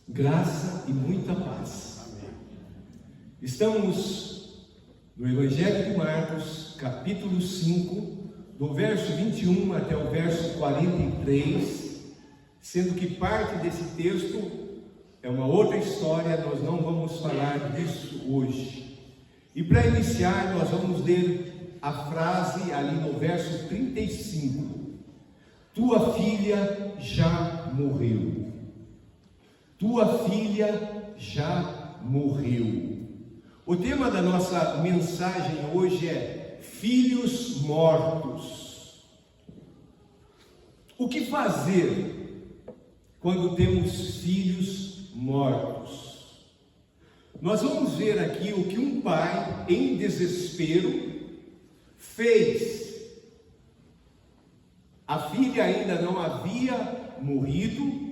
Graça e muita paz. Amém. Estamos no Evangelho de Marcos, capítulo 5, do verso 21 até o verso 43, sendo que parte desse texto é uma outra história, nós não vamos falar disso hoje. E para iniciar, nós vamos ler a frase ali no verso 35: tua filha já morreu. Tua filha já morreu. O tema da nossa mensagem hoje é filhos mortos. O que fazer quando temos filhos mortos? Nós vamos ver aqui o que um pai em desespero fez. A filha ainda não havia morrido,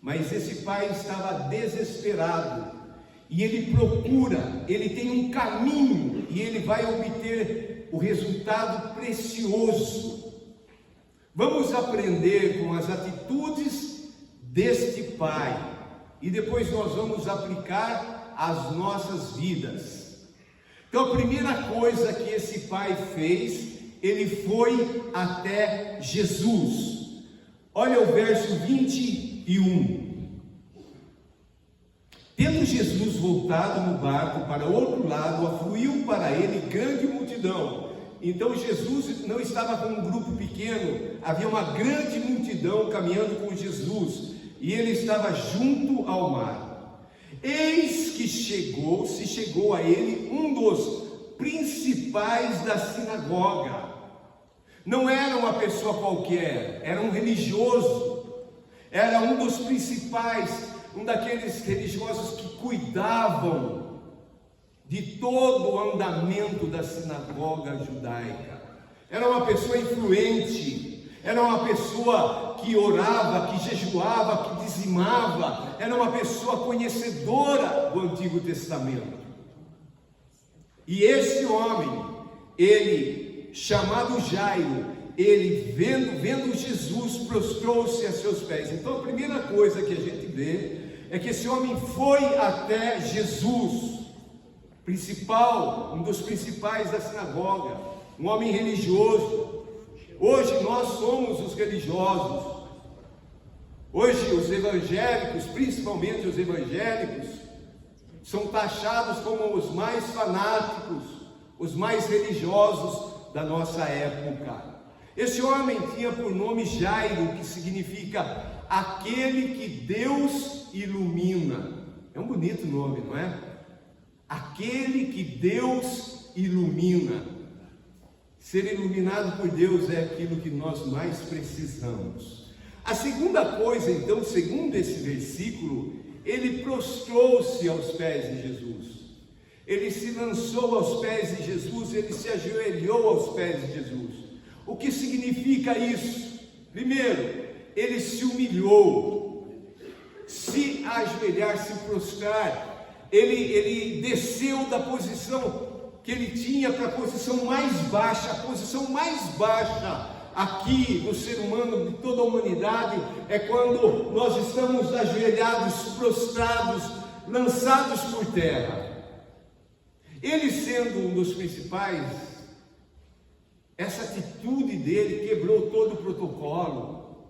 mas esse pai estava desesperado, e ele procura, ele tem um caminho, e ele vai obter o resultado precioso. Vamos aprender com as atitudes deste pai, e depois nós vamos aplicar às nossas vidas. Então a primeira coisa que esse pai fez, ele foi até Jesus. Olha o verso 21. Tendo Jesus voltado no barco para outro lado, afluiu para ele grande multidão. Então Jesus não estava com um grupo pequeno, havia uma grande multidão caminhando com Jesus, e ele estava junto ao mar. Eis que se chegou a ele um dos principais da sinagoga. Não era uma pessoa qualquer, era um religioso. Era um dos principais, um daqueles religiosos que cuidavam de todo o andamento da sinagoga judaica. Era uma pessoa influente, era uma pessoa que orava, que jejuava, que dizimava, era uma pessoa conhecedora do Antigo Testamento. E esse homem, ele, chamado Jairo, ele vendo Jesus, prostrou-se a seus pés. Então a primeira coisa que a gente vê é que esse homem foi até Jesus, um dos principais da sinagoga, um homem religioso. Hoje nós somos os religiosos. Hoje os evangélicos, principalmente os evangélicos, são taxados como os mais fanáticos, os mais religiosos da nossa época. Esse homem tinha por nome Jairo, que significa aquele que Deus ilumina. É um bonito nome, não é? Aquele que Deus ilumina. Ser iluminado por Deus é aquilo que nós mais precisamos. A segunda coisa, então, segundo esse versículo, ele prostrou-se aos pés de Jesus. Ele se lançou aos pés de Jesus, ele se ajoelhou aos pés de Jesus. O que significa isso? Primeiro, ele se humilhou, se ajoelhar, se prostrar, ele desceu da posição que ele tinha para a posição mais baixa. A posição mais baixa aqui no ser humano, de toda a humanidade, é quando nós estamos ajoelhados, prostrados, lançados por terra. Ele sendo um dos principais, essa atitude dele quebrou todo o protocolo.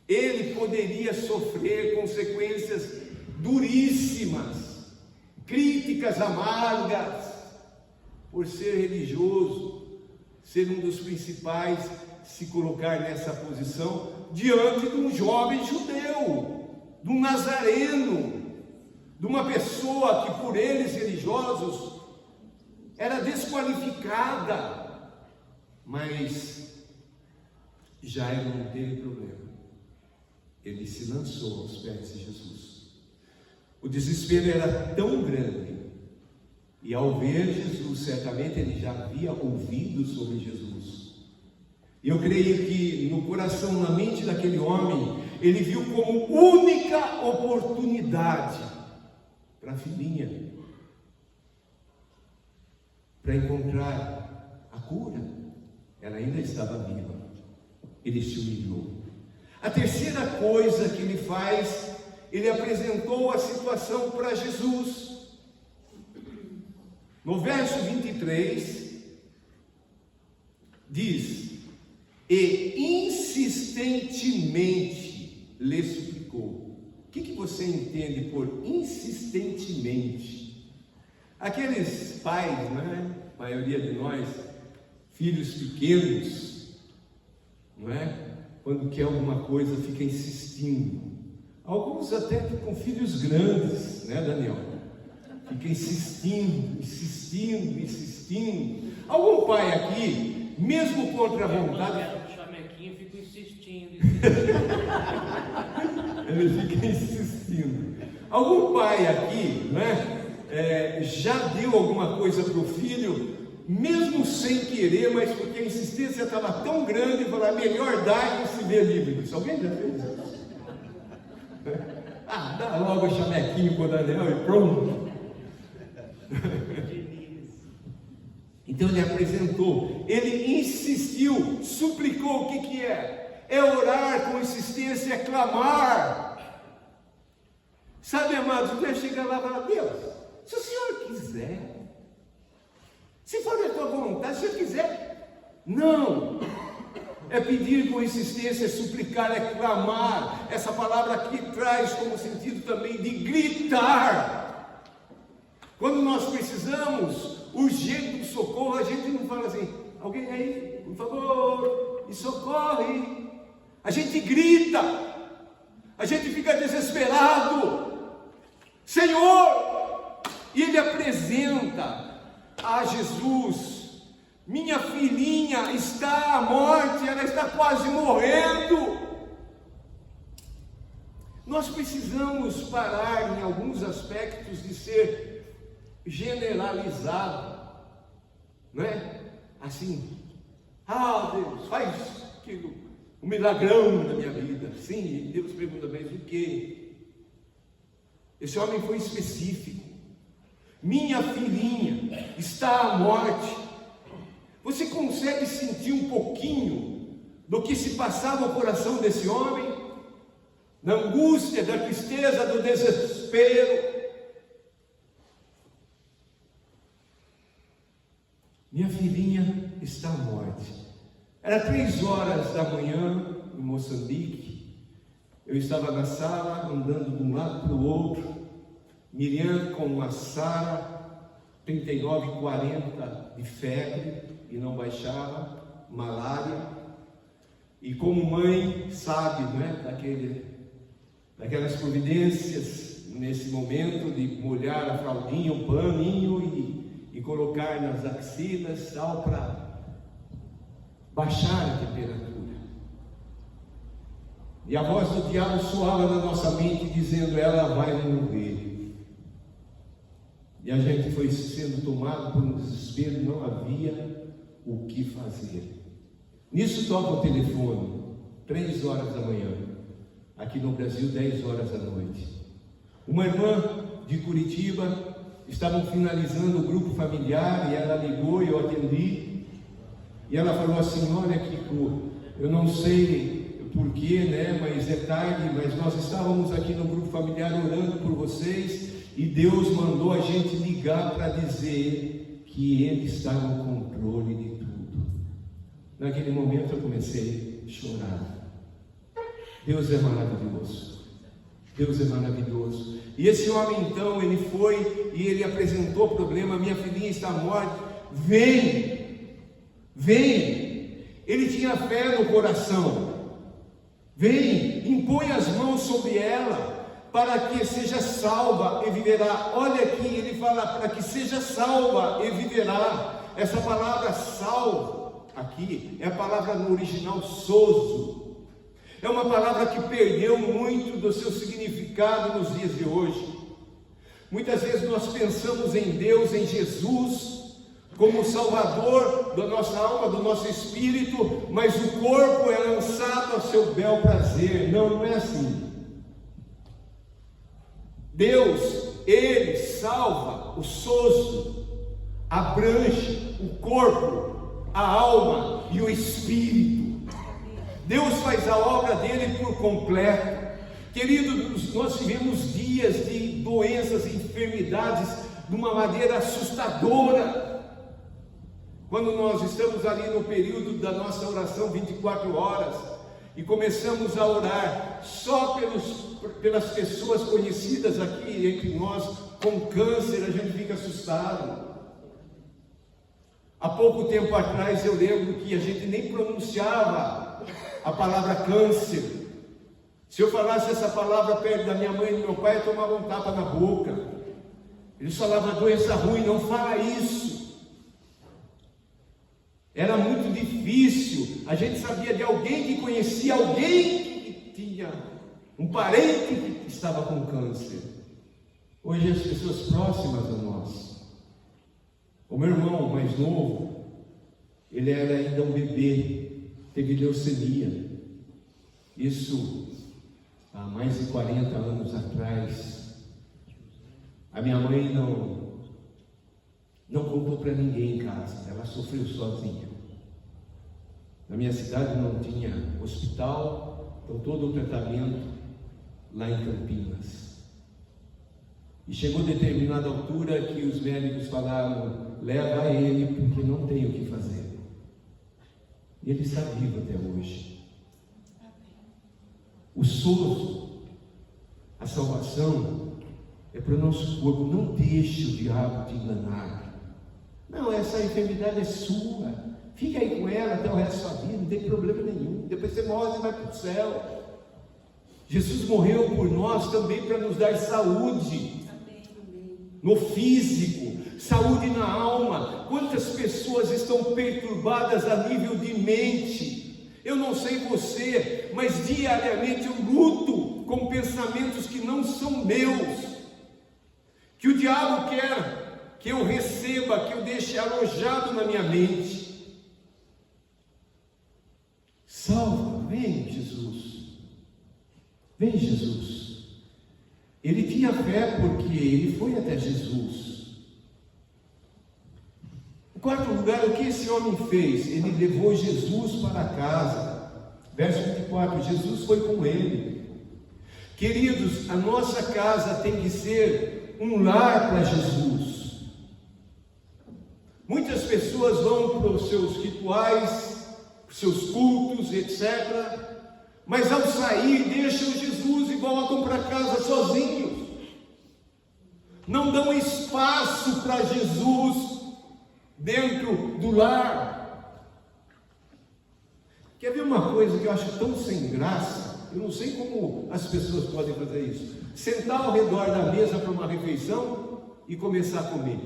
Ele poderia sofrer consequências duríssimas, críticas amargas, por ser religioso, ser um dos principais, se colocar nessa posição diante de um jovem judeu, de um nazareno, de uma pessoa que por eles religiosos era desqualificada. Mas Jairo não teve problema, ele se lançou aos pés de Jesus. O desespero era tão grande, e ao ver Jesus, certamente ele já havia ouvido sobre Jesus. E eu creio que no coração, na mente daquele homem, ele viu como única oportunidade para a filhinha, para encontrar a cura. Ela ainda estava viva. Ele se humilhou. A terceira coisa que ele faz, ele apresentou a situação para Jesus. No verso 23, diz: e insistentemente lhe suplicou. O que você entende por insistentemente? Aqueles pais, né? A maioria de nós, filhos pequenos, não é? Quando quer alguma coisa, fica insistindo. Alguns até com filhos grandes, né, Daniel? Fica insistindo. Algum pai aqui, mesmo contra a vontade, o chamequinho fica insistindo. Ele fica insistindo. Algum pai aqui, né? Já deu alguma coisa para o filho, mesmo sem querer, mas porque a insistência estava tão grande, falar melhor dar e se ver livre. Isso alguém já fez isso? Dá logo o chamequinho para o Daniel e pronto. Então ele apresentou, ele insistiu, suplicou. O que é? É orar com insistência, é clamar. Sabe, amados, você chega lá e fala: Deus, se o Senhor quiser, se for a tua vontade, se o Senhor quiser. Não, é pedir com insistência, é suplicar, é clamar. Essa palavra aqui traz como sentido também de gritar. Quando nós precisamos urgente do socorro, a gente não fala assim: alguém aí, por favor, me socorre. A gente grita, a gente fica desesperado. Senhor! E ele apresenta a Jesus: minha filhinha está à morte, ela está quase morrendo. Nós precisamos parar em alguns aspectos de ser generalizado, não é? Assim, Deus, faz aquilo, um milagrão na minha vida. Sim, Deus pergunta: mas o quê? Esse homem foi específico. Minha filhinha está à morte. Você consegue sentir um pouquinho do que se passava no coração desse homem? Da angústia, da tristeza, do desespero. Minha filhinha está à morte. Era 3 horas da manhã em Moçambique. Eu estava na sala, andando de um lado para o outro. Miriam com a Sara, 39, 40 de febre e não baixava, malária. E como mãe sabe, né, daquelas providências nesse momento de molhar a fraldinha, o paninho e colocar nas axilas, tal, para baixar a temperatura. E a voz do diabo soava na nossa mente, dizendo: ela vai morrer. E a gente foi sendo tomado por um desespero, não havia o que fazer. Nisso toca o telefone, 3 horas da manhã, aqui no Brasil, 10 horas da noite. Uma irmã de Curitiba, estavam finalizando o grupo familiar, e ela ligou e eu atendi, e ela falou assim: olha, Kiko, eu não sei porquê, né, mas é tarde, mas nós estávamos aqui no grupo familiar orando por vocês, e Deus mandou a gente ligar para dizer que Ele está no controle de tudo. Naquele momento eu comecei a chorar. Deus é maravilhoso. Deus é maravilhoso. E esse homem então, ele foi e ele apresentou o problema: minha filhinha está morta, vem. Ele tinha fé no coração. Vem, impõe as mãos sobre ela, para que seja salva e viverá. Olha aqui, ele fala: para que seja salva e viverá. Essa palavra salvo aqui é a palavra no original sozo. É uma palavra que perdeu muito do seu significado nos dias de hoje. Muitas vezes nós pensamos em Deus, em Jesus, como o Salvador da nossa alma, do nosso espírito, mas o corpo é lançado ao seu bel prazer. Não é assim. Deus, Ele salva o sozo, abrange o corpo, a alma e o espírito. Deus faz a obra dele por completo. Queridos, nós vivemos dias de doenças e enfermidades de uma maneira assustadora. Quando nós estamos ali no período da nossa oração 24 horas e começamos a orar só pelas pessoas conhecidas aqui entre nós com câncer, a gente fica assustado. Há pouco tempo atrás eu lembro que a gente nem pronunciava a palavra câncer. Se eu falasse essa palavra perto da minha mãe e do meu pai, eu tomava um tapa na boca. Eles falavam: doença ruim, não fala isso. Era muito difícil. A gente sabia de alguém que conhecia alguém que tinha um parente que estava com câncer. Hoje as pessoas próximas a nós. O meu irmão mais novo, ele era ainda um bebê, teve leucemia. Isso há mais de 40 anos atrás. A minha mãe não contou para ninguém em casa, ela sofreu sozinha. Na minha cidade não tinha hospital, então todo o tratamento lá em Campinas. E chegou determinada altura que os médicos falaram: leva ele porque não tem o que fazer. E ele está vivo até hoje. O soro, a salvação é para o nosso corpo. Não deixe o diabo te enganar. Não, essa enfermidade é sua. Fica aí com ela até o resto da sua vida, não tem problema nenhum. Depois você morre e vai para o céu. Jesus morreu por nós também para nos dar saúde no físico, saúde na alma. Quantas pessoas estão perturbadas a nível de mente? Eu não sei você, mas diariamente eu luto com pensamentos que não são meus, que o diabo quer que eu receba, que eu deixe alojado na minha mente. Salva, vem Jesus, vem Jesus. Ele tinha fé porque ele foi até Jesus. Em quarto lugar, o que esse homem fez? Ele levou Jesus para casa. Verso 24, Jesus foi com ele. Queridos, a nossa casa tem que ser um lar para Jesus. Muitas pessoas vão para os seus rituais, para os seus cultos, etc. Mas ao sair, deixam Jesus e voltam para casa sozinhos. Não dão espaço para Jesus dentro do lar. Quer ver uma coisa que eu acho tão sem graça? Eu não sei como as pessoas podem fazer isso. Sentar ao redor da mesa para uma refeição e começar a comer.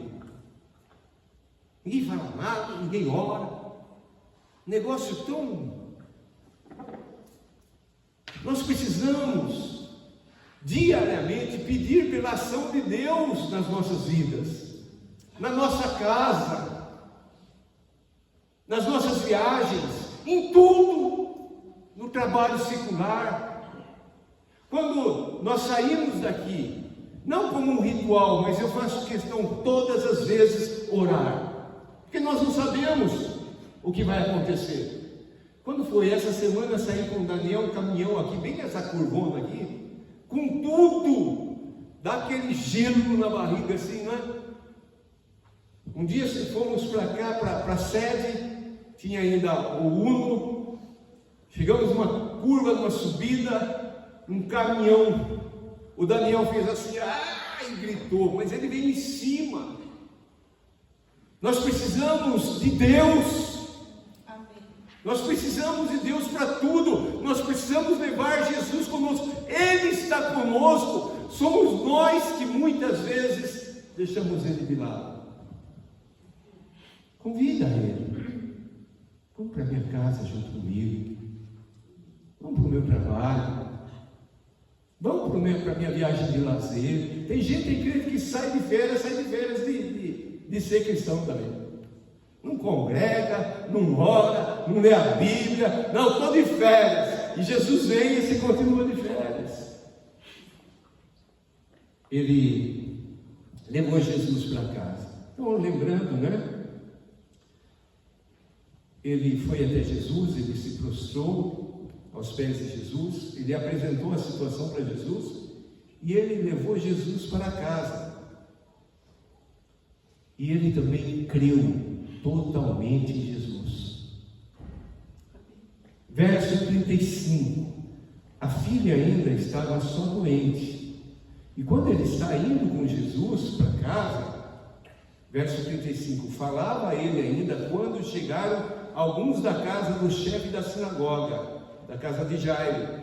Ninguém fala nada, ninguém ora. Negócio tão... Nós precisamos diariamente pedir pela ação de Deus nas nossas vidas, na nossa casa, nas nossas viagens, em tudo, no trabalho secular. Quando nós saímos daqui, não como um ritual, mas eu faço questão todas as vezes orar, porque nós não sabemos o que vai acontecer. Quando foi essa semana, saí com o Daniel, um caminhão aqui, bem essa curvona aqui, com tudo, dá aquele gelo na barriga assim, né? Um dia fomos para cá, para a sede, tinha ainda o Uno, chegamos numa curva, numa subida, um caminhão, o Daniel fez assim, e gritou, mas ele veio em cima. Nós precisamos de Deus. Nós precisamos de Deus para tudo. Nós precisamos levar Jesus conosco. Ele está conosco. Somos nós que muitas vezes deixamos Ele de lado. Convida Ele. Vamos para a minha casa junto comigo. Vamos para o meu trabalho. Vamos para a minha viagem de lazer. Tem gente em crente que sai de férias de ser cristão também. Não congrega, não ora, não lê a Bíblia. Não, estou de férias. E Jesus vem e se continua de férias. Ele levou Jesus para casa. Então, lembrando, né? Ele foi até Jesus, ele se prostrou. aos pés de Jesus, ele apresentou a situação para Jesus e ele levou Jesus para casa. E ele também creu totalmente em Jesus. Verso 35. A filha ainda estava só doente. E quando ele está indo com Jesus para casa, verso 35, falava a ele ainda quando chegaram alguns da casa do chefe da sinagoga, da casa de Jairo,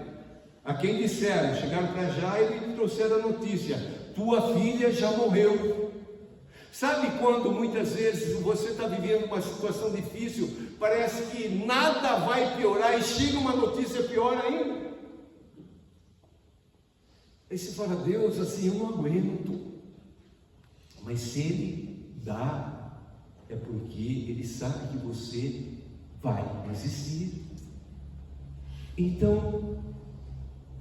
a quem disseram, chegaram para Jairo e trouxeram a notícia: tua filha já morreu. Sabe quando muitas vezes você está vivendo uma situação difícil, parece que nada vai piorar e chega uma notícia pior ainda? Aí você fala: Deus, assim eu não aguento. Mas se Ele dá, é porque Ele sabe que você vai resistir. Então,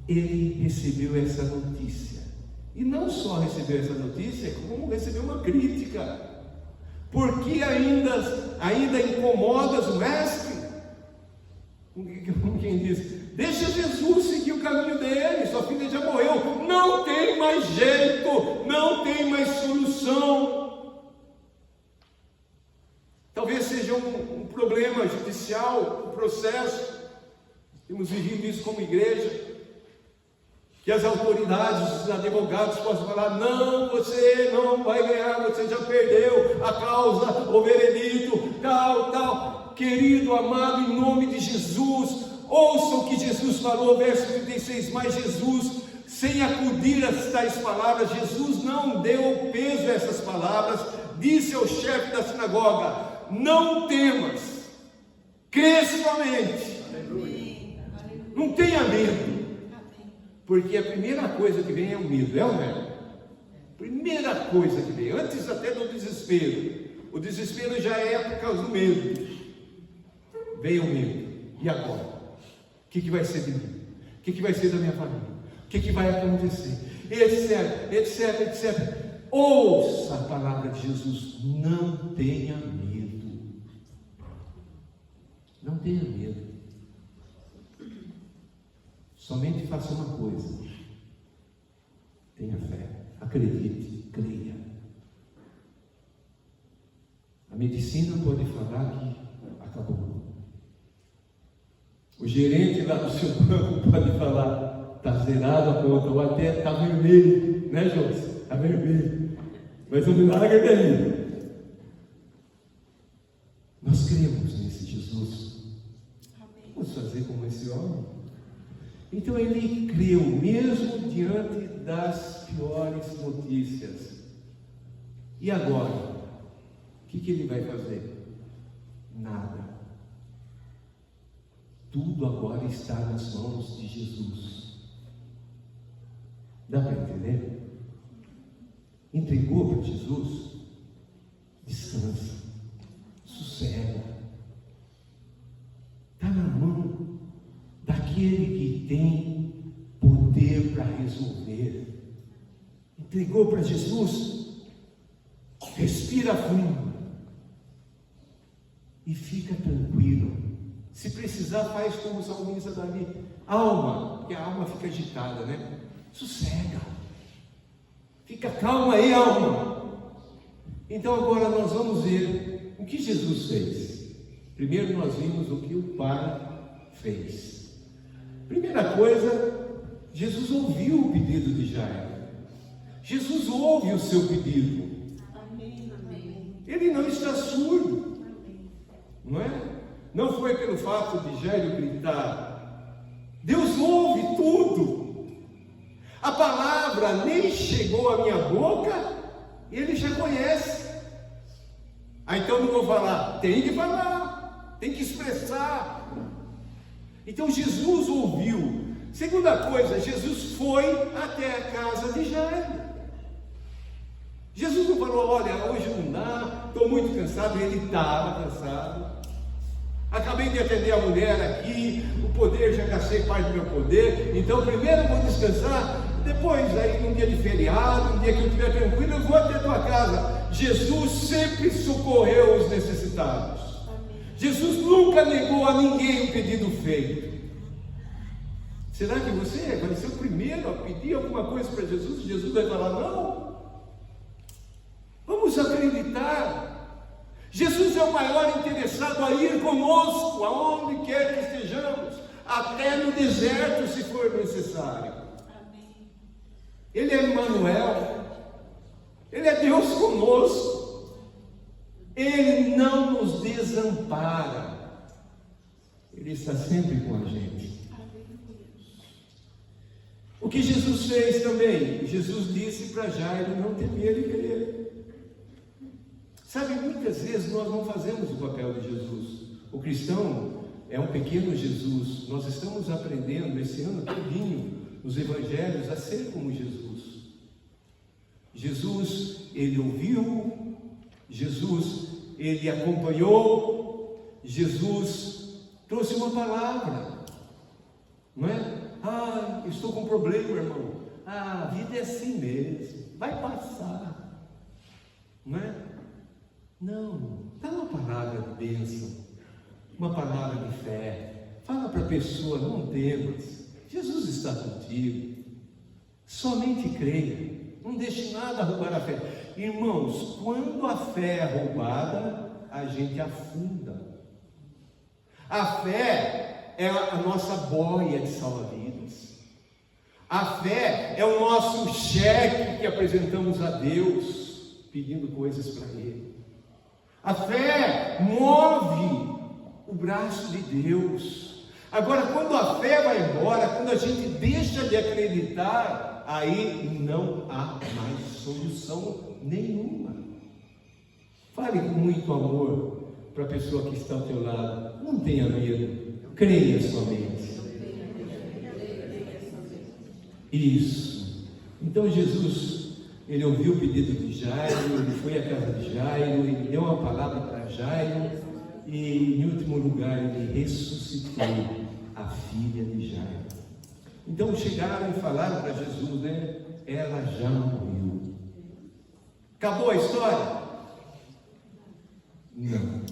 ele recebeu essa notícia. E não só recebeu essa notícia, como recebeu uma crítica. Porque ainda incomodas o mestre? Como quem diz: deixa Jesus seguir o caminho dele, sua filha já morreu, não tem mais jeito, não tem mais solução. Talvez seja um problema judicial, um processo. Temos vivido isso como igreja, que as autoridades, os advogados possam falar: não, você não vai ganhar, você já perdeu a causa, o veredito, tal. Querido, amado, em nome de Jesus, ouça o que Jesus falou, verso 36, mas Jesus, sem acudir a tais palavras, Jesus não deu peso a essas palavras, disse ao chefe da sinagoga: não temas, crê somente. Não tenha medo, porque a primeira coisa que vem é o medo, é ou não é? Primeira coisa que vem, antes até do desespero. O desespero já é por causa do medo. Veio o medo, e agora? O que vai ser de mim? O que vai ser da minha família? O que vai acontecer? Etc. Ouça a palavra de Jesus: não tenha medo. Não tenha medo. Somente faça uma coisa: tenha fé, acredite, creia. A medicina pode falar que acabou. O gerente lá do seu banco pode falar: está zerado a conta, ou até está vermelho, né, João? Está vermelho. Mas o milagre é daí. Nós cremos nesse Jesus. Vamos fazer como esse homem. Então ele creu, mesmo diante das piores notícias. E agora? O que ele vai fazer? Nada. Tudo agora está nas mãos de Jesus. Dá para entender? Entregou para Jesus? Descansa, sossega. Está na mão daquele que tem poder para resolver. Entregou para Jesus? Respira fundo e fica tranquilo. Se precisar, faz como o salmista Davi: alma, porque a alma fica agitada, né? Sossega, fica calma aí, alma. Então agora nós vamos ver o que Jesus fez. Primeiro nós vimos o que o Pai fez. Primeira coisa, Jesus ouviu o pedido de Jairo. Jesus ouve o seu pedido. Amém. Ele não está surdo, não é? Não foi pelo fato de Jairo gritar. Deus ouve tudo. A palavra nem chegou à minha boca, ele já conhece. Então não vou falar, tem que falar, tem que expressar. Então Jesus ouviu. Segunda coisa, Jesus foi até a casa de Jairo. Jesus não falou: olha, hoje não dá, estou muito cansado. Ele estava cansado. Acabei de atender a mulher aqui, o poder, já gastei parte do meu poder, então primeiro eu vou descansar, depois aí num dia de feriado, um dia que eu estiver tranquilo, eu vou até a tua casa. Jesus sempre socorreu os necessitados. Jesus nunca negou a ninguém o pedido feito. Será que você vai ser o primeiro a pedir alguma coisa para Jesus e Jesus vai falar não? Vamos acreditar. Jesus é o maior interessado a ir conosco, aonde quer que estejamos, até no deserto, se for necessário. Amém. Ele é Emmanuel, Ele é Deus conosco, Ele não nos desampara, Ele está sempre com a gente. O que Jesus fez também? Jesus disse para Jairo não temer e crer. Sabe, muitas vezes nós não fazemos o papel de Jesus. O cristão é um pequeno Jesus. Nós estamos aprendendo esse ano todinho nos evangelhos a ser como Jesus. Jesus, ele ouviu, Jesus, ele acompanhou, Jesus trouxe uma palavra, não é? Ah, estou com um problema, irmão. Ah, a vida é assim mesmo, vai passar, não é? Não, dá uma palavra de bênção, uma palavra de fé. Fala para a pessoa, não temas, Jesus está contigo, somente creia, não deixe nada roubar a fé. Irmãos, quando a fé é roubada, a gente afunda. A fé é a nossa boia de salva-vidas. A fé é o nosso cheque que apresentamos a Deus, pedindo coisas para Ele. A fé move o braço de Deus. Agora, quando a fé vai embora, quando a gente deixa de acreditar, aí não há mais solução nenhuma. Fale com muito amor para a pessoa que está ao teu lado. Não tenha medo, creia somente. Isso. Então Jesus, ele ouviu o pedido de Jairo, ele foi à casa de Jairo, ele deu uma palavra para Jairo e, em último lugar, ele ressuscitou a filha de Jairo. Então chegaram e falaram para Jesus, né? Ela já morreu. Acabou a história? Não.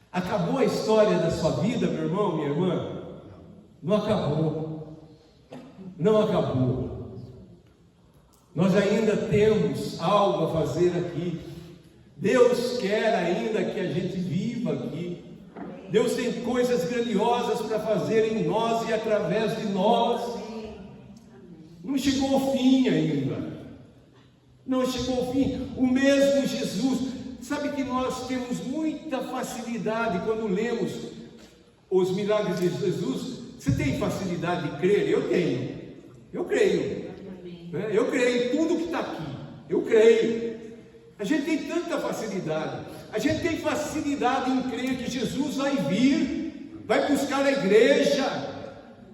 Acabou a história da sua vida, meu irmão, minha irmã? Não acabou. Não acabou. Nós ainda temos algo a fazer aqui. Deus quer ainda que a gente viva aqui. Deus tem coisas grandiosas para fazer em nós e através de nós. Não chegou ao fim ainda. Não chegou ao fim. O mesmo Jesus. Sabe que nós temos muita facilidade quando lemos os milagres de Jesus. Você tem facilidade de crer? Eu tenho. Eu creio. Eu creio em tudo que está aqui. Eu creio. A gente tem tanta facilidade. A gente tem facilidade em crer que Jesus vai vir, vai buscar a igreja,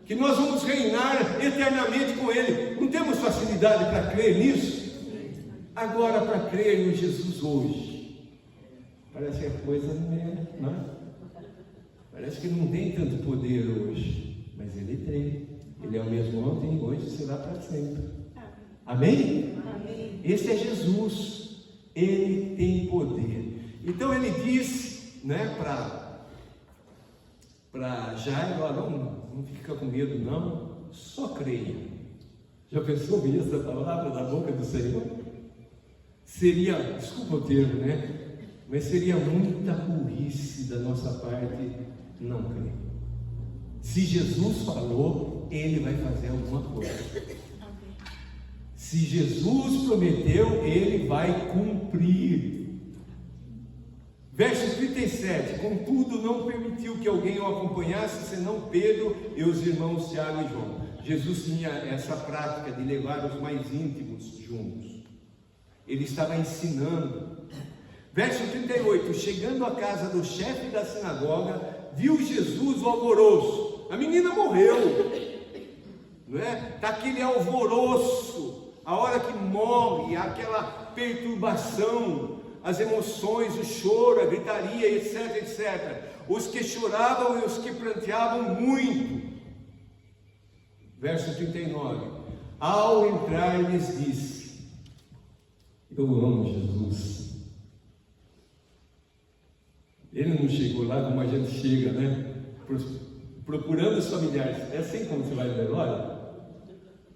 que nós vamos reinar eternamente com Ele. Não temos facilidade para crer nisso? Agora, para crer em Jesus hoje, parece que a coisa não é? Parece que não tem tanto poder hoje, mas Ele tem. Ele é o mesmo ontem, hoje e será para sempre. Amém? Amém? Esse é Jesus. Ele tem poder. Então ele disse, né, para Jairo, não fica com medo não, só creia. Já pensou ouvir essa palavra da boca do Senhor? Seria, desculpa o termo, né? Mas seria muita burrice da nossa parte não crer. Se Jesus falou, Ele vai fazer alguma coisa. Se Jesus prometeu, Ele vai cumprir. Verso 37, contudo não permitiu que alguém o acompanhasse, senão Pedro e os irmãos Tiago e João. Jesus tinha essa prática de levar os mais íntimos juntos. Ele estava ensinando. Verso 38, chegando à casa do chefe da sinagoga, viu Jesus o alvoroço. A menina morreu, não é? Está aquele alvoroço, a hora que morre, aquela perturbação, as emoções, o choro, a gritaria, etc, etc. Os que choravam e os que pranteavam muito. Verso 39, ao entrar lhes disse, eu amo Jesus. Ele não chegou lá como a gente chega, né? procurando os familiares. É assim como você vai no velório?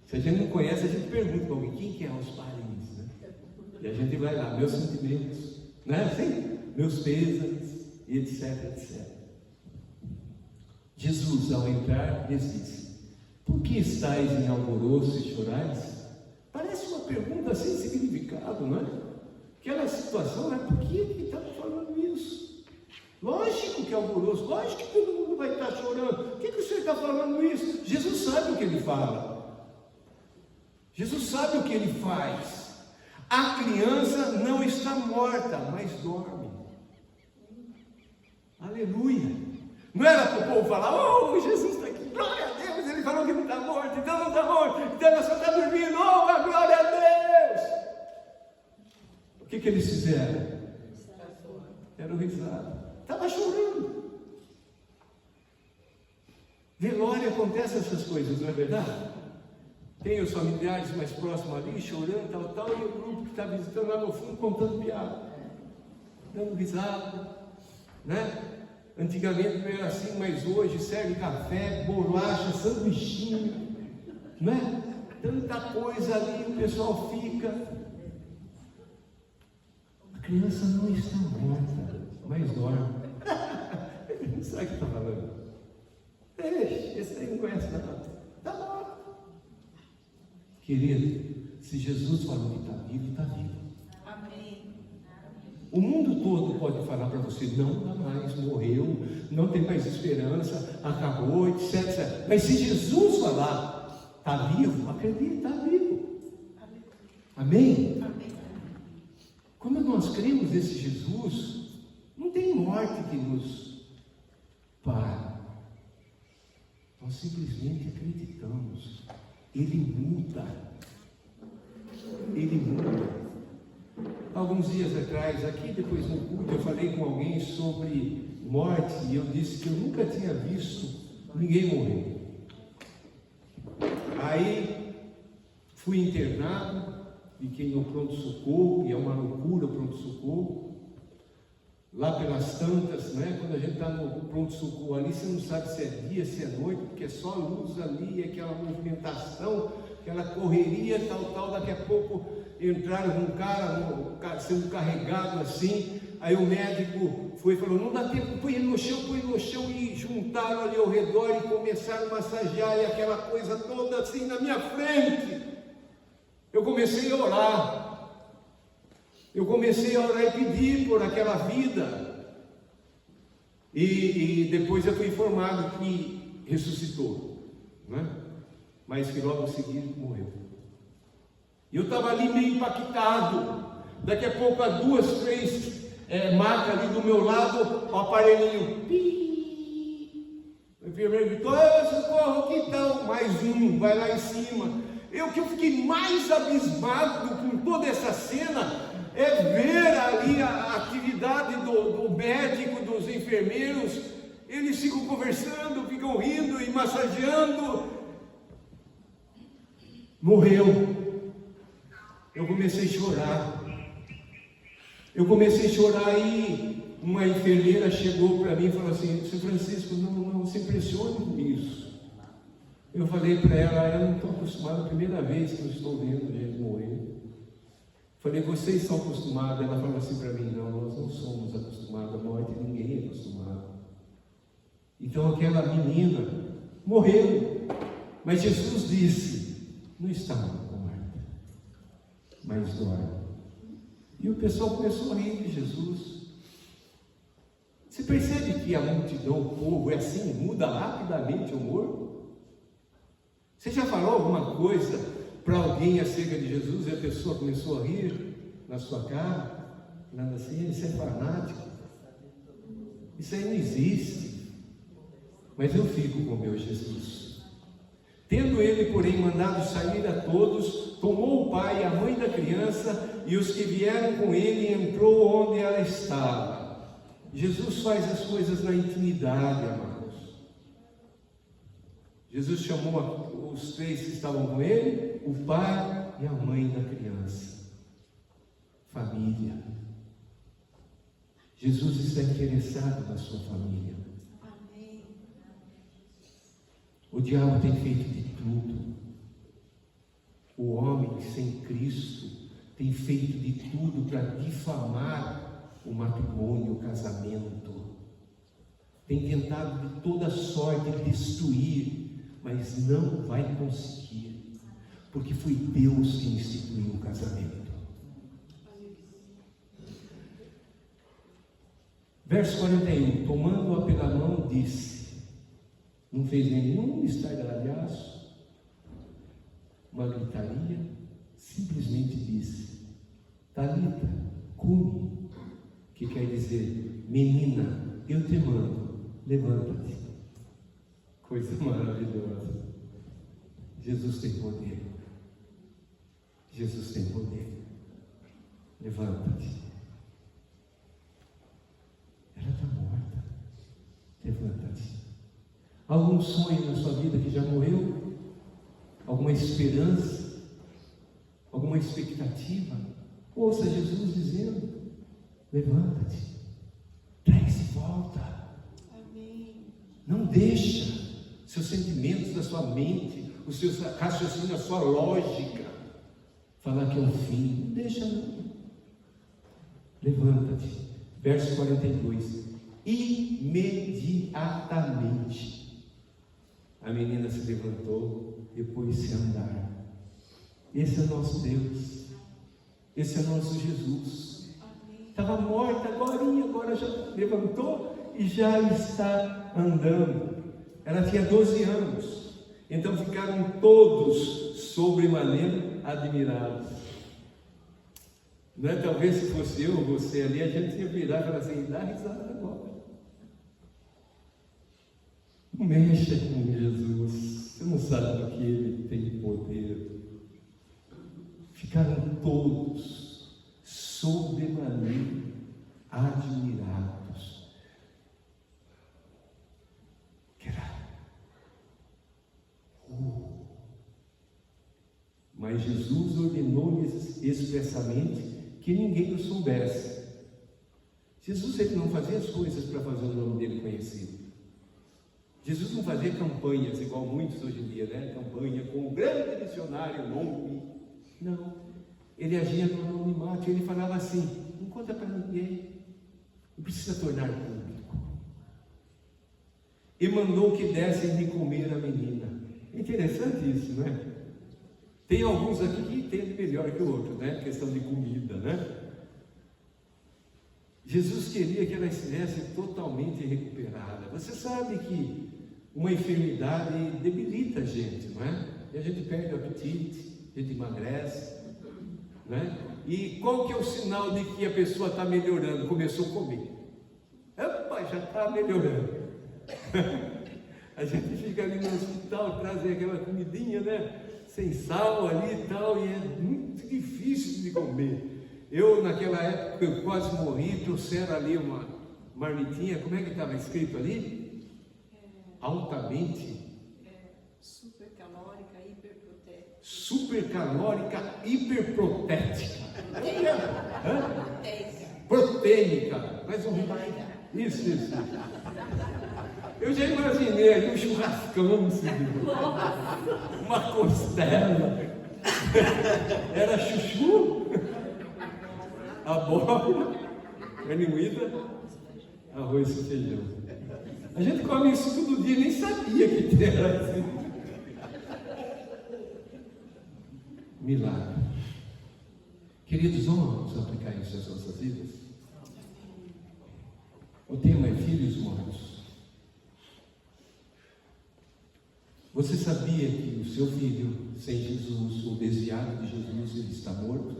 Se a gente não conhece, a gente pergunta para alguém, quem que é os parentes, né? E a gente vai lá, meus sentimentos, não é assim? Meus pêsames, e etc, etc. Jesus, ao entrar, lhes disse: por que estáis em alvoroço e chorais? Parece uma pergunta sem significado, não é? Aquela situação, né? Por que ele está falando isso? Lógico que é alvoroço, lógico que todo mundo vai estar chorando. Por que o Senhor está falando isso? Jesus sabe o que ele fala. Jesus sabe o que ele faz. A criança não está morta, mas dorme. Aleluia. Não era para o povo falar, oh, Jesus está aqui, glória a Deus, ele falou que não está morto, então não está morto, então ela só está dormindo, oh, a glória a Deus. O que eles fizeram? Era o risado. Estava chorando. Velório acontece essas coisas, não é verdade? Tem os familiares mais próximos ali, chorando, tal, e o grupo que está visitando lá no fundo, contando piada, dando risada, né? Antigamente não era assim, mas hoje serve café, bolacha, sanduichinho, né? Tanta coisa ali, o pessoal fica. A criança não está morta, mas dorme. Não sabe o que está falando. Esse aí não conhece nada. Está morto. Querido, se Jesus falou que está vivo, está vivo. Amém. O mundo todo pode falar para você, não dá mais, morreu, não tem mais esperança, acabou, etc. Mas se Jesus falar, está vivo, acredita, está vivo. Amém? Amém. Quando nós cremos nesse Jesus, não tem morte que nos pare. Nós simplesmente acreditamos. Ele muda. Ele muda. Alguns dias atrás, aqui depois no culto, eu falei com alguém sobre morte e eu disse que eu nunca tinha visto ninguém morrer. Aí fui internado, fiquei no pronto-socorro, e é uma loucura o pronto-socorro. Lá pelas tantas, né? Quando a gente está no pronto-socorro ali, você não sabe se é dia, se é noite, porque é só luz ali, aquela movimentação, aquela correria, tal, daqui a pouco entraram um cara sendo carregado assim, aí o médico foi e falou, não dá tempo, põe ele no chão, e juntaram ali ao redor e começaram a massagear, e aquela coisa toda assim na minha frente. Eu comecei a orar. Eu comecei a orar e pedir por aquela vida. E depois eu fui informado que ressuscitou, né? Mas que logo em seguida morreu. E eu estava ali meio impactado. Daqui a pouco, 2, 3 macas ali do meu lado, o aparelhinho. O enfermeiro gritou, socorro, que tal? Mais um, vai lá em cima. Que eu fiquei mais abismado com toda essa cena é ver ali a atividade do médico, dos enfermeiros. Eles ficam conversando, ficam rindo e massageando. Morreu. Eu comecei a chorar. E uma enfermeira chegou para mim e falou assim, Sr. Francisco, não se impressione com isso. Eu falei para ela, eu não estou acostumado, a primeira vez que eu estou vendo gente morrer. Falei, vocês estão acostumados? Ela falou assim para mim, não, nós não somos acostumados, a morte ninguém é acostumado. Então aquela menina morreu, mas Jesus disse, não está morta, mas dorme. E o pessoal começou a rir de Jesus. Você percebe que a multidão, o povo é assim, muda rapidamente o humor? Você já falou alguma coisa para alguém acerca de Jesus e a pessoa começou a rir na sua cara? Nada assim, isso é fanático. Isso aí não existe. Mas eu fico com o meu Jesus. Tendo ele, porém, mandado sair a todos, tomou o pai e a mãe da criança e os que vieram com ele e entrou onde ela estava. Jesus faz as coisas na intimidade, amados. Jesus chamou os 3 que estavam com ele, o pai e a mãe da criança. Família. Jesus está interessado na sua família. Amém. O diabo tem feito de tudo. O homem sem Cristo tem feito de tudo para difamar o matrimônio, o casamento. Tem tentado de toda sorte destruir, mas não vai conseguir, porque foi Deus quem instituiu o casamento. Verso 41, tomando-a pela mão, disse, não fez nenhum estardalhaço, uma gritaria, simplesmente disse, Talita, cumi, que quer dizer, menina, eu te mando, levanta-te. Coisa maravilhosa. Jesus tem poder. Jesus tem poder. Levanta-te. Ela está morta. Levanta-te. Algum sonho na sua vida que já morreu? Alguma esperança? Alguma expectativa? Ouça Jesus dizendo: levanta-te, traz de volta. Amém. Não deixa seus sentimentos da sua mente, o seu raciocínio, a sua lógica falar que é o fim. Não deixa não. Levanta-te. Verso 42. Imediatamente a menina se levantou e pôs-se a andar. Esse é o nosso Deus. Esse é o nosso Jesus. Estava morta agora já levantou e já está andando. Ela tinha 12 anos. Então ficaram todos sobremaneira admirados. Não é? Talvez se fosse eu ou você ali, a gente ia virar e falar assim: dá risada agora. Não mexa com Jesus. Você não sabe do que Ele tem poder. Ficaram todos sobremaneira admirados. Que era? Mas Jesus ordenou-lhes expressamente que ninguém o soubesse. Jesus, ele não fazia as coisas para fazer o nome dele conhecido. Jesus não fazia campanhas igual muitos hoje em dia, né? Campanha com um grande dicionário, nome. Não. Ele agia no anonimato. Ele falava assim: não conta para ninguém, não precisa tornar público. E mandou que dessem de comer a menina. É interessante isso, não é? Tem alguns aqui que entendem melhor que o outro, né? Questão de comida, né? Jesus queria que ela estivesse totalmente recuperada. Você sabe que uma enfermidade debilita a gente, não é? E a gente perde o apetite, a gente emagrece, né? E qual que é o sinal de que a pessoa está melhorando? Começou a comer. Opa, já está melhorando. A gente fica ali no hospital, traz aquela comidinha, né? Sem sal ali e tal, e é muito difícil de comer. Eu, naquela época, eu quase morri, trouxeram ali uma marmitinha, como é que estava escrito ali? Altamente. Supercalórica, hiperprotética. Supercalórica, hiperprotética. Proteica. Proteica. Mais um. Isso. Eu já imaginei ali um churrascão, uma costela. Era chuchu, abóbora, carne moída, arroz e feijão. A gente come isso todo dia, nem sabia que era assim. Milagre. Queridos, vamos aplicar isso às nossas vidas? O tema é filhos mortos. Você sabia que o seu filho, sem Jesus, ou desviado de Jesus, ele está morto?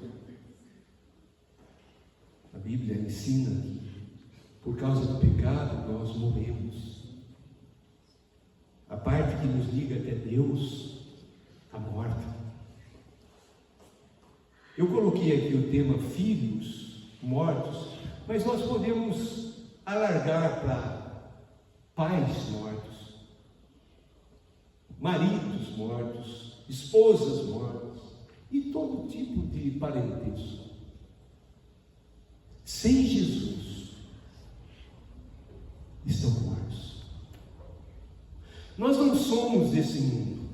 A Bíblia ensina que, por causa do pecado, nós morremos. A parte que nos liga até Deus está morta. Eu coloquei aqui o tema filhos mortos, mas nós podemos alargar para pais mortos, maridos mortos, esposas mortas e todo tipo de parentesco. Sem Jesus, estão mortos. Nós não somos somos desse mundo.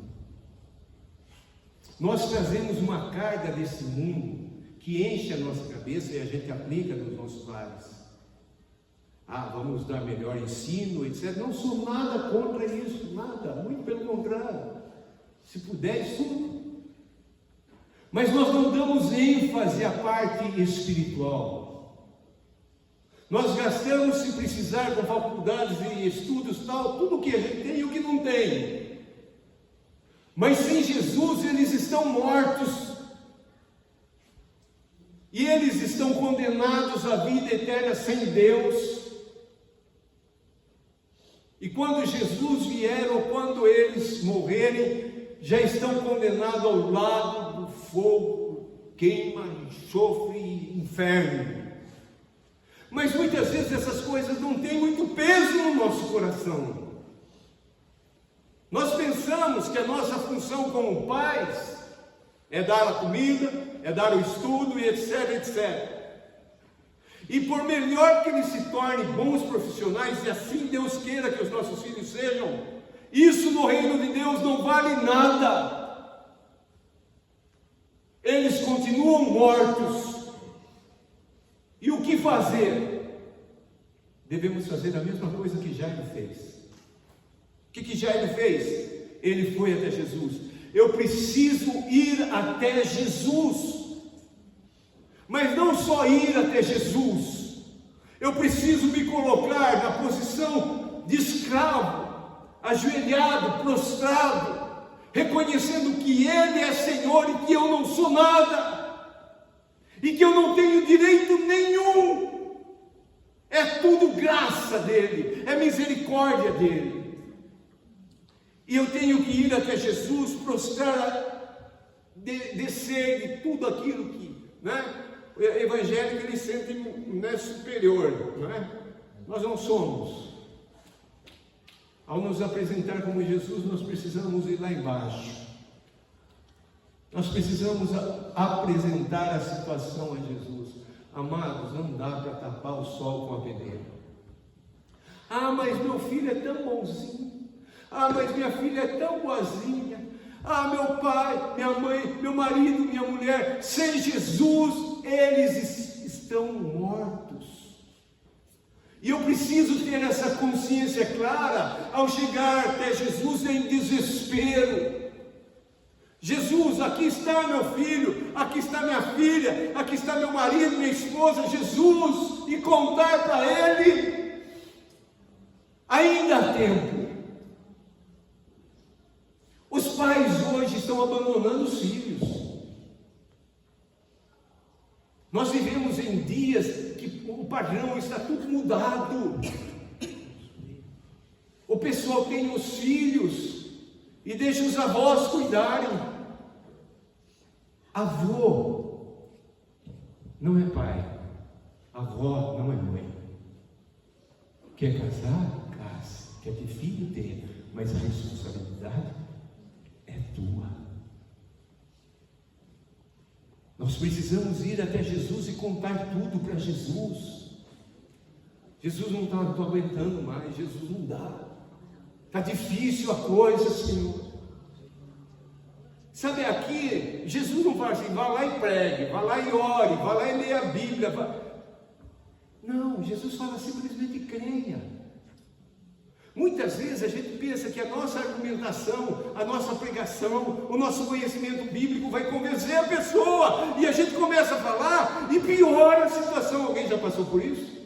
Nós trazemos uma carga desse mundo que enche a nossa cabeça e a gente aplica nos nossos lares. Vamos dar melhor ensino, etc. Não sou nada contra isso, nada, muito pelo contrário. Se puder, estude. Mas nós não damos ênfase à parte espiritual. Nós gastamos, se precisar, com faculdades e estudos, tal, tudo o que a gente tem e o que não tem. Mas sem Jesus eles estão mortos. E eles estão condenados à vida eterna sem Deus. E quando Jesus vier, ou quando eles morrerem, já estão condenados ao lado do fogo, queima, enxofre e inferno. Mas muitas vezes essas coisas não têm muito peso no nosso coração. Nós pensamos que a nossa função como pais é dar a comida, é dar o estudo e etc, etc. E por melhor que eles se tornem bons profissionais, e assim Deus queira que os nossos filhos sejam, isso no reino de Deus não vale nada. Eles continuam mortos. E o que fazer? Devemos fazer a mesma coisa que Jairo fez. O que Jairo fez? Ele foi até Jesus. Eu preciso ir até Jesus. Mas não só ir até Jesus. Eu preciso me colocar na posição de escravo, ajoelhado, prostrado, reconhecendo que Ele é Senhor e que eu não sou nada, e que eu não tenho direito nenhum. É tudo graça dEle, é misericórdia dEle. E eu tenho que ir até Jesus, prostrar, descer de tudo aquilo que, evangélico, ele sente superior, não é? Nós não somos. Ao nos apresentar como Jesus, nós precisamos ir lá embaixo. Nós precisamos apresentar a situação a Jesus. Amados, não dá para tapar o sol com a peneira. Mas meu filho é tão bonzinho. Mas minha filha é tão boazinha. Meu pai, minha mãe, meu marido, minha mulher. Sem Jesus, eles estão mortos. E eu preciso ter essa consciência clara ao chegar até Jesus em desespero. Jesus, aqui está meu filho, aqui está minha filha, aqui está meu marido, minha esposa, Jesus, e contar para ele. Ainda há tempo. Os pais hoje estão abandonando os filhos. Nós vivemos em dias que o padrão está tudo mudado. O pessoal tem os filhos e deixa os avós cuidarem. Avô não é pai, avó não é mãe. Quer casar? Case. Quer ter filho? Tenha. Mas a responsabilidade é tua. Nós precisamos ir até Jesus e contar tudo para Jesus. Jesus não está aguentando mais, Jesus não dá. Está difícil a coisa, Senhor. Sabe, aqui, Jesus não fala assim, vá lá e pregue, vá lá e ore, vá lá e leia a Bíblia. Não, Jesus fala simplesmente creia. Muitas vezes a gente pensa que a nossa argumentação, a nossa pregação, o nosso conhecimento bíblico vai convencer a pessoa, e a gente começa a falar e piora a situação. Alguém já passou por isso?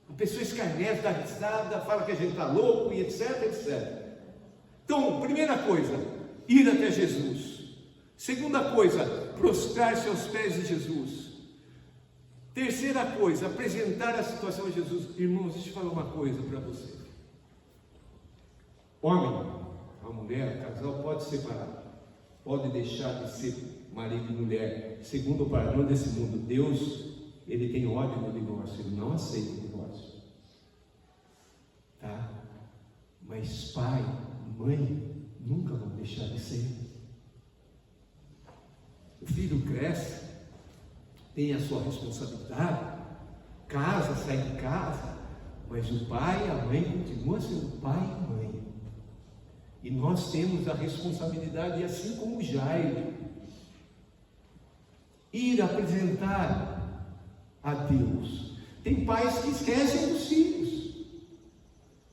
A pessoa escarnece, dá risada, fala que a gente está louco e etc, etc. Então, primeira coisa, ir até Jesus. Segunda coisa, prostrar-se aos pés de Jesus. Terceira coisa, apresentar a situação a Jesus. Irmãos, deixa eu falar uma coisa para você. Homem, a mulher, o casal pode separar, pode deixar de ser marido e mulher, segundo o padrão desse mundo. Deus, ele tem ódio no divórcio, ele não aceita o divórcio, tá? Mas pai, mãe, nunca vão deixar de ser. O filho cresce, tem a sua responsabilidade, casa, sai de casa, Mas o pai e a mãe continuam sendo pai e mãe. E nós temos a responsabilidade, assim como Jairo, ir apresentar a Deus. Tem pais que esquecem dos filhos.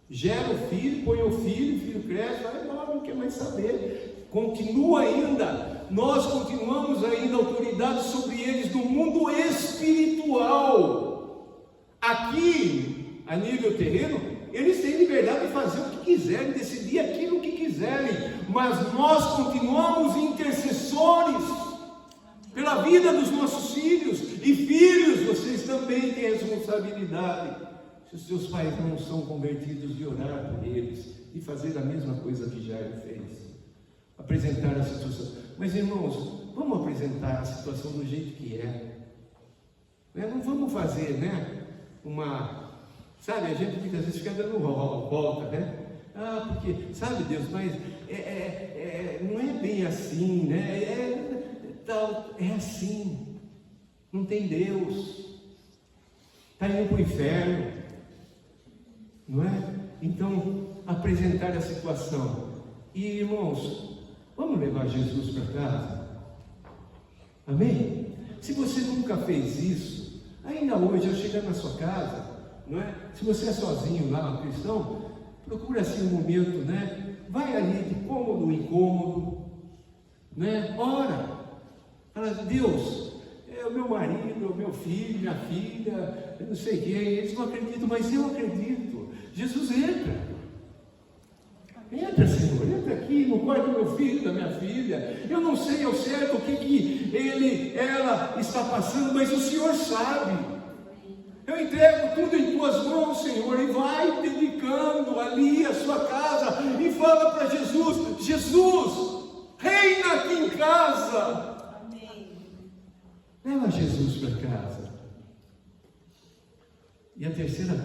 Gera o filho, põe o filho cresce, vai embora, não quer mais saber. Continua ainda, nós continuamos ainda autoridade sobre eles no mundo espiritual. Aqui, a nível terreno, eles têm liberdade de fazer o que quiserem, decidir aquilo que quiserem, mas nós continuamos intercessores pela vida dos nossos filhos, e filhos, vocês também têm responsabilidade, se os seus pais não são convertidos, de orar por eles, e fazer a mesma coisa que Jairo fez, apresentar a situação. Mas irmãos, vamos apresentar a situação do jeito que é, não vamos fazer, sabe, a gente muitas vezes fica dando volta, porque, sabe Deus, mas não é bem assim, é assim, não tem Deus, está indo para o inferno, não é? Então, apresentar a situação. E irmãos, vamos levar Jesus para casa? Amém? Se você nunca fez isso, ainda hoje, ao chegar na sua casa, não é? Se você é sozinho lá, um cristão, procura assim um momento, vai ali de cômodo em cômodo, ora, fala, Deus, é o meu marido, é o meu filho, minha filha, eu não sei quem, eles não acreditam, mas eu acredito. Jesus entra, Senhor, entra aqui no quarto do meu filho, da minha filha. Eu não sei ao certo o que ela está passando, mas o Senhor sabe. Eu entrego tudo em tuas mãos, Senhor, e vai dedicando ali a sua casa e fala para Jesus: Jesus, reina aqui em casa. Amém. Leva Jesus para casa. E a quinta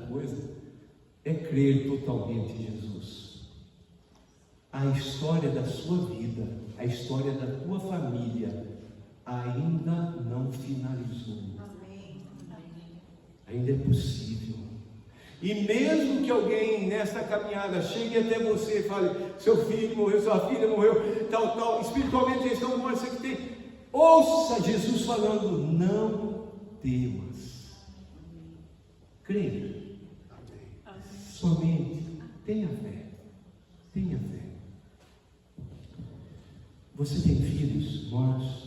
coisa é crer totalmente em Jesus. A história da sua vida, a história da tua família ainda não finalizou. Amém. Ainda é possível. E mesmo que alguém nesta caminhada chegue até você e fale: seu filho morreu, sua filha morreu, tal, espiritualmente eles estão mortos, você que tem. Ouça Jesus falando: não temas. Creia. Somente tenha fé. Tenha fé. Você tem filhos mortos?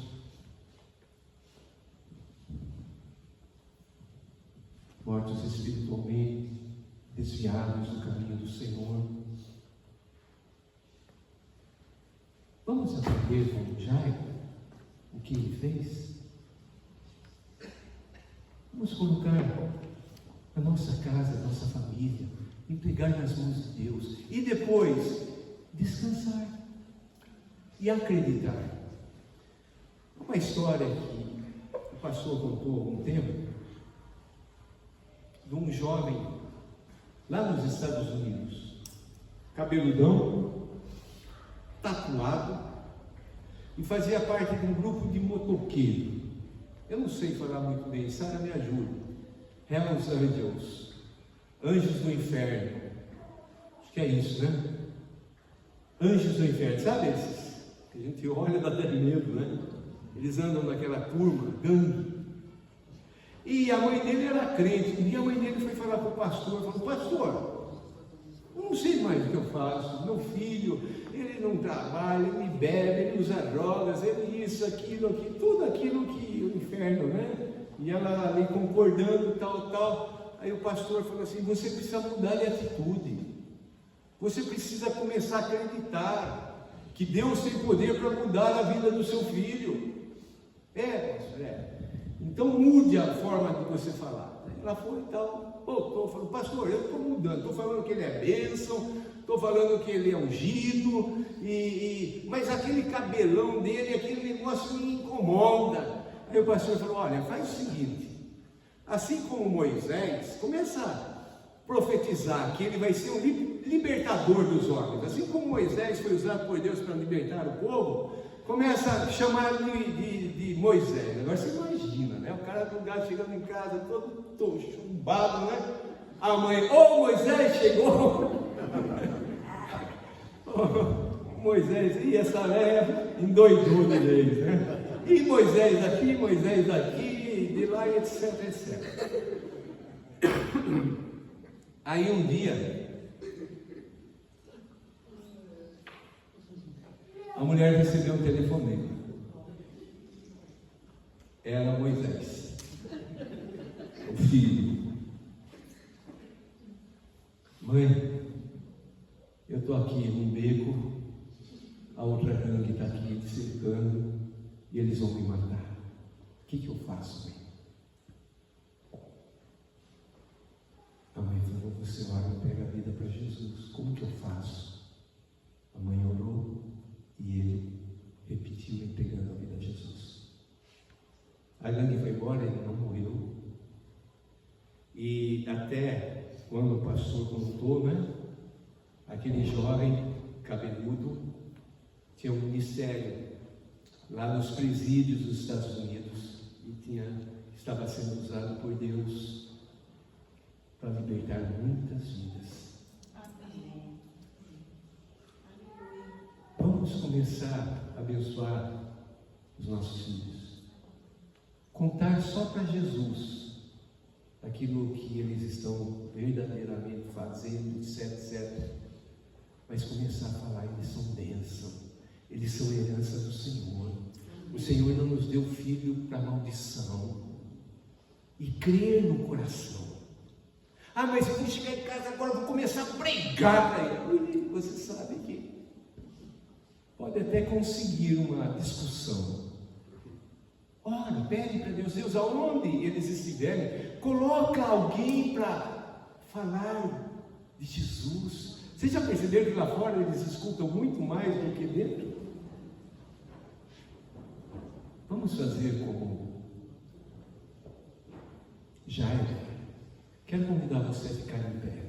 Mortos espiritualmente, desviados do caminho do Senhor. Vamos aprender com Jairo o que ele fez? Vamos colocar a nossa casa, a nossa família, entregar nas mãos de Deus e depois descansar e acreditar. Uma história que o pastor contou há algum tempo, de um jovem lá nos Estados Unidos, cabeludão, tatuado, e fazia parte de um grupo de motoqueiros. Eu não sei falar muito bem, Sara me ajuda. Hells Angels, Anjos do Inferno, acho que é isso, Anjos do Inferno, sabe esses? Que a gente olha e dá até medo, Eles andam naquela turma, gangue. E a mãe dele era crente, e a mãe dele foi falar para o pastor, falou: pastor, eu não sei mais o que eu faço, meu filho, ele não trabalha, ele bebe, ele usa drogas, ele isso, aquilo, tudo aquilo que o inferno, E ela ali concordando, tal. Aí o pastor falou assim: você precisa mudar de atitude, você precisa começar a acreditar que Deus tem poder para mudar a vida do seu filho. Pastor, Então mude a forma de você falar. Ela foi e tal, voltou, falou: pastor, eu estou mudando, estou falando que ele é bênção, estou falando que ele é ungido, mas aquele cabelão dele, aquele negócio me incomoda. Aí o pastor falou: olha, faz o seguinte, assim como Moisés, começa a profetizar que ele vai ser um libertador dos homens, assim como Moisés foi usado por Deus para libertar o povo, começa a chamar de Moisés. Agora você imagina, né? O cara do lugar chegando em casa todo chumbado, né? A mãe, ô Moisés, chegou! Moisés, e essa velha endoidou de vez, né? E Moisés aqui, de lá, etc, etc. Aí um dia, a mulher recebeu um telefonema. Era Moisés, o filho. Mãe, eu estou aqui num beco, a outra gangue está aqui me cercando e eles vão me matar. O que eu faço, mãe? A mãe falou, você ora e pega a vida para Jesus. Como que eu faço? A mãe orou e ele repetiu entregando a vida a Jesus. A gangue foi embora, ele não morreu. E até quando o pastor contou, né? Aquele jovem cabeludo tinha um ministério lá nos presídios dos Estados Unidos e estava sendo usado por Deus para libertar muitas vidas. Amém. Vamos começar a abençoar os nossos filhos. Contar só para Jesus aquilo que eles estão verdadeiramente fazendo, etc, etc. Mas começar a falar, eles são bênção, eles são herança do Senhor. O Senhor não nos deu filho para maldição. E crer no coração. Ah, mas eu vou chegar em casa agora, vou começar a pregar para ele. Você sabe que pode até conseguir uma discussão. Ora, pede para Deus, Deus, aonde eles estiverem, coloca alguém para falar de Jesus. Vocês já perceberam que lá fora eles escutam muito mais do que dentro? Vamos fazer como Jairo. Quero convidar você a ficar em pé.